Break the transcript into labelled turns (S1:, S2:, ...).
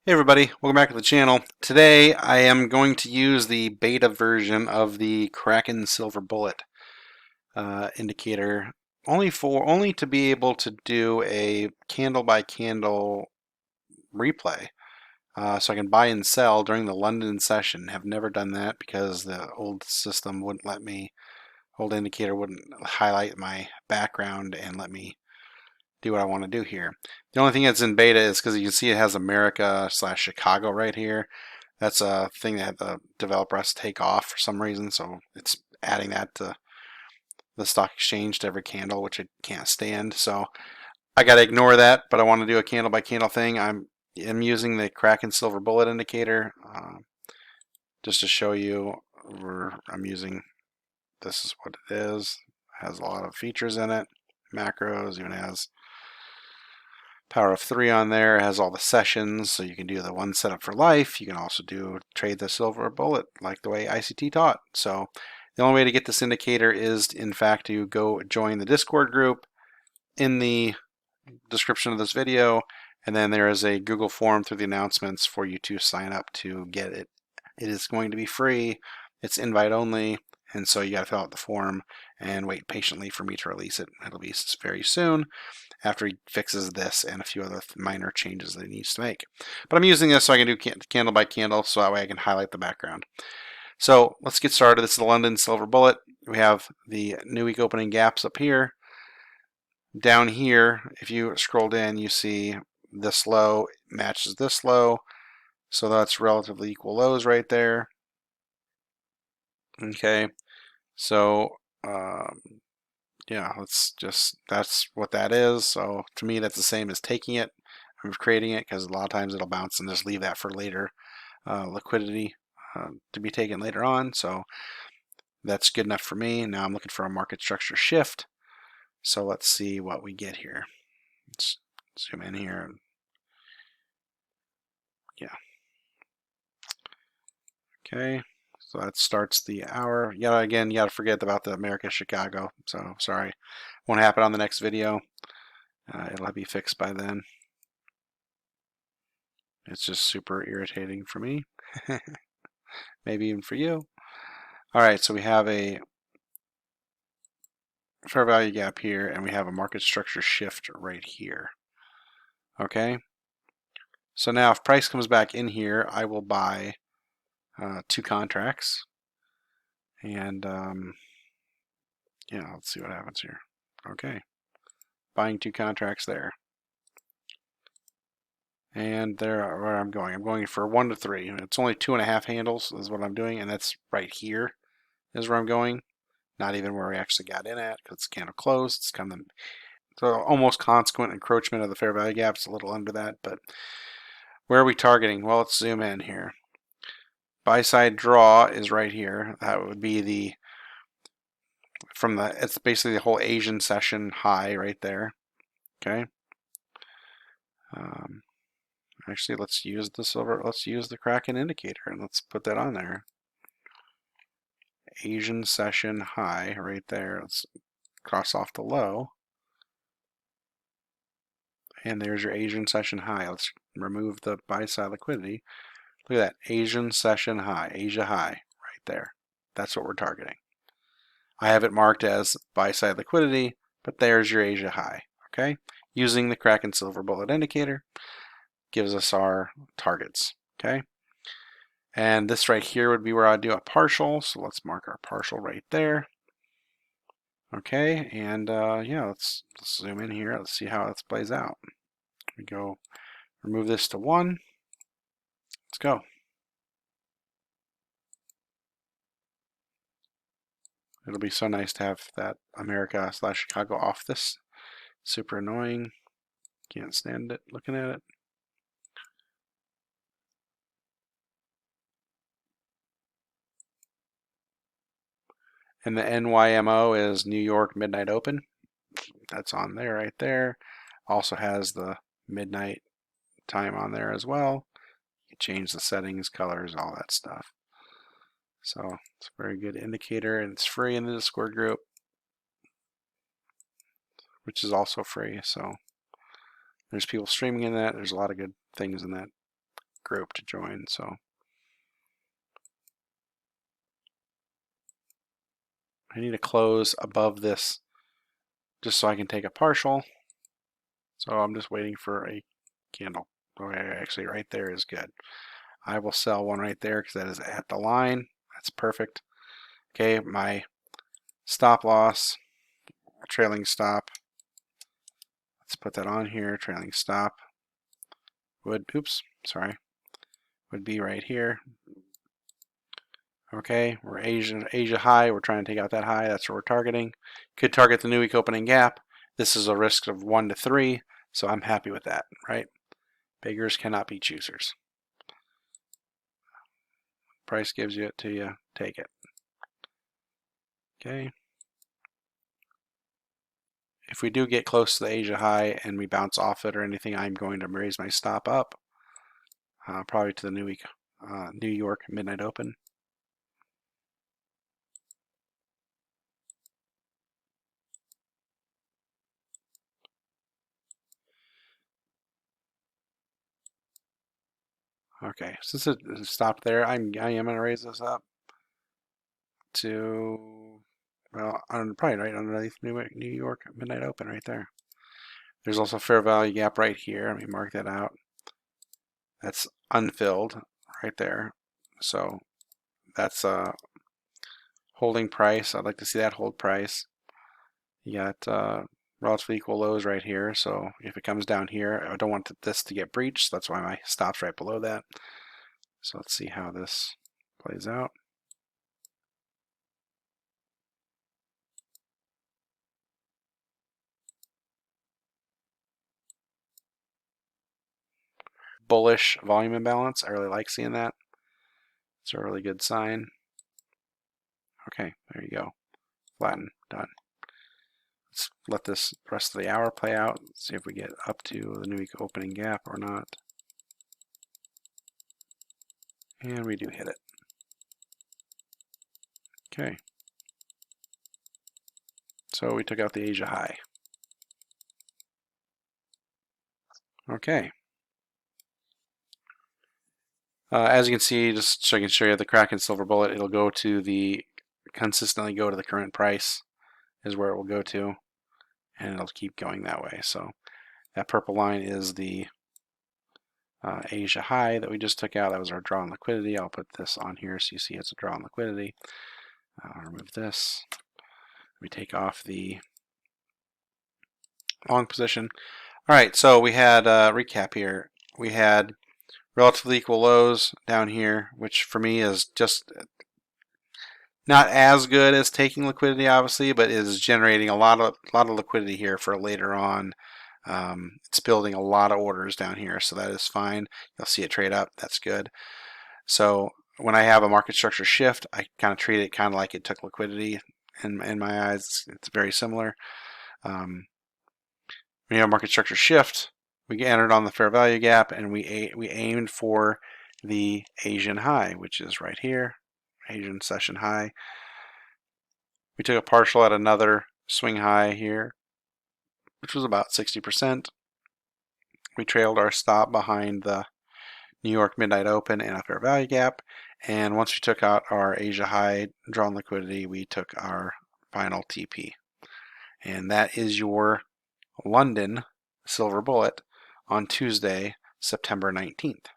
S1: Hey everybody, welcome back to the channel. Today I am going to use the beta version of the Kraken Silver Bullet indicator only to be able to do a candle by candle replay. So I can buy and sell during the London session. Have never done that because the old system wouldn't let me, old indicator wouldn't highlight my background and let me do what I want to do here. The only thing that's in beta is because you can see it has America/Chicago right here. That's a thing that the developer has to take off for some reason, so it's adding that to the stock exchange to every candle, which I can't stand. So I got to ignore that, but I want to do a candle by candle thing. I'm using the Kraken Silver Bullet indicator just to show you where I'm using. This is what it is. It has a lot of features in it, macros, even has Power of 3 on there. It has all the sessions, so you can do the one setup for life. You can also trade the silver bullet like the way ICT taught. So the only way to get this indicator is, in fact, to go join the Discord group in the description of this video, and then there is a Google form through the announcements for you to sign up to get it. It is going to be free. It's invite only, and so you got to fill out the form and wait patiently for me to release it. It'll be very soon, after he fixes this and a few other minor changes that he needs to make. But I'm using this so I can do candle by candle, so that way I can highlight the background. So let's get started. This is the London Silver Bullet. We have the new week opening gaps up here. Down here, if you scrolled in, you see this low matches this low. So that's relatively equal lows right there. Okay, so yeah, that's what that is. So to me, that's the same as taking it. I'm creating it because a lot of times it'll bounce and just leave that for later liquidity to be taken later on. So that's good enough for me. Now I'm looking for a market structure shift. So let's see what we get here. Let's zoom in here. Yeah. Okay. So that starts the hour. Yeah, again, you got to forget about the America-Chicago. So sorry. Won't happen on the next video. It'll be fixed by then. It's just super irritating for me. Maybe even for you. All right, so we have a fair value gap here, and we have a market structure shift right here. Okay. So now if price comes back in here, I will buy 2 contracts. And yeah, let's see what happens here. Okay. Buying 2 contracts there. And there where I'm going. I'm going for 1 to 3. It's only 2.5 handles is what I'm doing, and that's right here is where I'm going. Not even where we actually got in at, because it's kind of closed. It's kind of so almost consequent encroachment of the fair value gap. It's a little under that, but where are we targeting? Well, let's zoom in here. Buy side draw is right here. That would be the it's basically the whole Asian session high right there. Okay. Actually, let's use the Kraken indicator and let's put that on there. Asian session high right there. Let's cross off the low. And there's your Asian session high. Let's remove the buy side liquidity. Look at that, Asian session high, Asia high right there. That's what we're targeting. I have it marked as buy side liquidity, but there's your Asia high. Okay, using the Kraken Silver Bullet indicator gives us our targets. Okay, and this right here would be where I'd do a partial. So let's mark our partial right there. Okay, and yeah, let's zoom in here. Let's see how this plays out. We go remove this to 1. Let's go. It'll be so nice to have that America/Chicago off this. Super annoying. Can't stand it looking at it. And the NYMO is New York Midnight Open. That's on there right there. Also has the midnight time on there as well. You can change the settings, colors, all that stuff. So it's a very good indicator, and it's free in the Discord group, which is also free. So there's people streaming in that. There's a lot of good things in that group to join. So I need to close above this just so I can take a partial. So I'm just waiting for a candle. Okay, actually right there is good. I will sell one right there because that is at the line. That's perfect. Okay, my stop loss, trailing stop. Let's put that on here. Trailing stop would be right here. Okay, we're Asia high. We're trying to take out that high. That's what we're targeting. Could target the new week opening gap. This is a risk of 1 to 3, so I'm happy with that, right? Beggars cannot be choosers. Price gives it to you, take it. Okay. If we do get close to the Asia high and we bounce off it or anything, I'm going to raise my stop up, probably to the New York midnight open. Okay, since it stopped there, I am going to raise this up to, well, probably right underneath New York midnight open right there. There's also a fair value gap right here. Let me mark that out. That's unfilled right there. So that's a holding price. I'd like to see that hold price. You got relatively equal lows right here. So if it comes down here, I don't want this to get breached. That's why my stop's right below that. So let's see how this plays out. Bullish volume imbalance. I really like seeing that. It's a really good sign. Okay, there you go. Flatten, done. Let's let this rest of the hour play out. See if we get up to the new week opening gap or not. And we do hit it. Okay. So we took out the Asia high. Okay. As you can see, just so I can show you the Kraken Silver Bullet, it'll go to consistently go to the current price is where it will go to, and it'll keep going that way. So that purple line is the Asia high that we just took out. That was our draw on liquidity. I'll put this on here so you see it's a draw on liquidity. I'll remove this. We take off the long position. All right, so we had recap here. We had relatively equal lows down here, which for me is just not as good as taking liquidity, obviously, but is generating a lot of liquidity here for later on. It's building a lot of orders down here, so that is fine. You'll see it trade up. That's good. So when I have a market structure shift, I kind of treat it kind of like it took liquidity. In my eyes, it's very similar. When you have market structure shift, we entered on the fair value gap, and we aimed for the Asian high, which is right here, Asian session high. We took a partial at another swing high here, which was about 60%. We trailed our stop behind the New York midnight open and a fair value gap, and once we took out our Asia high drawn liquidity, we took our final TP. And that is your London Silver Bullet on Tuesday, September 19th.